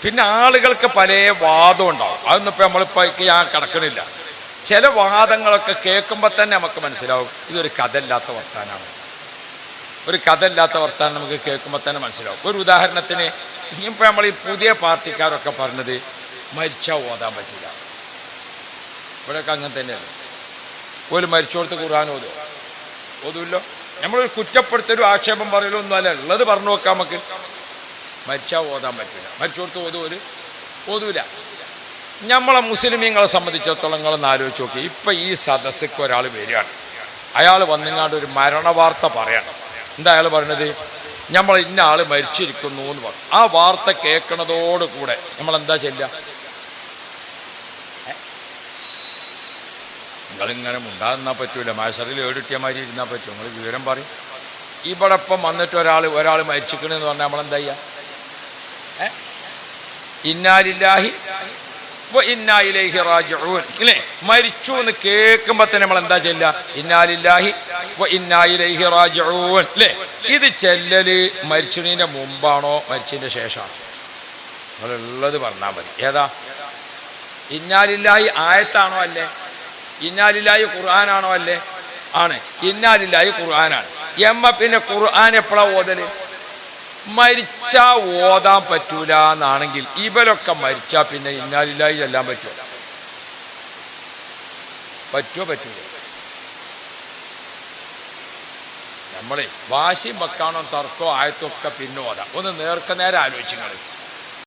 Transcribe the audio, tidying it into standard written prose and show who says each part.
Speaker 1: പിന്നെ ആളുകൾക്ക് പല വാദം ഉണ്ടാവും. അതൊന്നും ഇപ്പം നമ്മളിപ്പോൾ ഞാൻ കിടക്കണില്ല. ചില വാദങ്ങളൊക്കെ കേൾക്കുമ്പോൾ തന്നെ നമുക്ക് മനസ്സിലാവും ഇതൊരു കഥയില്ലാത്ത വർത്താനാണ്. ഒരു കഥയില്ലാത്ത വർത്താനം നമുക്ക് കേൾക്കുമ്പോൾ തന്നെ മനസ്സിലാവും. ഒരു ഉദാഹരണത്തിന് ഇപ്പം നമ്മൾ ഈ പുതിയ പാർട്ടിക്കാരൊക്കെ പറഞ്ഞത് മരിച്ചാൽ ഓതാൻ പറ്റില്ല. ഇവിടെയൊക്കെ അങ്ങനെ തന്നെയാണ്. ഒരു മരിച്ചോടത്ത് ഖുർആൻ ഓതുമല്ലോ. നമ്മളൊരു കുറ്റപ്പെടുത്തൊരു ആക്ഷേപം പറയലോ ഒന്നും അല്ല, ഉള്ളത് പറഞ്ഞു നോക്കാം. നമുക്ക് മരിച്ചാൽ ഓതാൻ പറ്റില്ല, മരിച്ചോടത്ത് ഓതൂല. നമ്മളെ മുസ്ലിമീങ്ങളെ സംബന്ധിച്ചിടത്തോളം നിങ്ങളൊന്ന് ആലോചിച്ച് നോക്കി. ഇപ്പം ഈ സദസ്സിക്ക് ഒരാൾ വരികയാണ്, അയാൾ വന്നിങ്ങാണ്ട് ഒരു മരണവാർത്ത പറയണം. എന്താ അയാൾ പറയണത്? നമ്മൾ ഇന്ന ആൾ മരിച്ചിരിക്കുന്നു എന്ന് പറഞ്ഞു. ആ വാർത്ത കേൾക്കണതോടുകൂടെ നമ്മളെന്താ ചെല്ലുക? നിങ്ങളിങ്ങനെ മുണ്ടാകുന്നാൽ പറ്റൂല, മാഷറിൽ ഏടിട്ടിയമാതിരി ഇരുന്നാൽ പറ്റും. നിങ്ങൾ വിവരം പറയും. ഇവിടെ ഇപ്പം വന്നിട്ട് ഒരാൾ മരിച്ചിക്കണെന്ന് പറഞ്ഞാൽ നമ്മളെന്താ ചെയ്യുക? ഇന്നാലില്ലാഹി വ ഇന്നാ ഇലൈഹി റാജിഊൻ ഇല്ലേ? മരിച്ചു എന്ന് കേൾക്കുമ്പോൾ തന്നെ നമ്മൾ എന്താ ചെല്ലുക? ഇന്നാലില്ലാഹി വ ഇന്നാ ഇലൈഹി റാജിഊൻ അല്ലേ? ഇത് ചെല്ലല് മരിച്ചതിൻ്റെ മുമ്പാണോ മരിച്ചതിൻ്റെ ശേഷമാണോ? നിങ്ങളുള്ളത് പറഞ്ഞാൽ മതി. ഏതാ? ഇന്നാലില്ലാഹി ആയത്താണോ അല്ലേ? ഇന്നാലില്ലാഹി ഖുർആനാണോ അല്ലേ? ആണ്. ഇന്നാലില്ലാഹി ഖുർആനാണ്. പിന്നെ ഖുർആൻ എപ്പോഴാണ് ഓതല്? മരിച്ചാ ഓതാൻ പറ്റൂല എന്നാണെങ്കിൽ ഇവരൊക്കെ മരിച്ചാൽ പിന്നെ ഇന്നാലില്ലാഹി ചെല്ലാൻ പറ്റുമോ? പറ്റൂല. നമ്മളെ വാശിയും വെക്കാണോ തർക്കോ ആയത്തൊക്കെ പിന്നെ ഓതാം. ഒന്ന് നേർക്കുനേരെ ആലോചിച്ച് നിങ്ങൾ.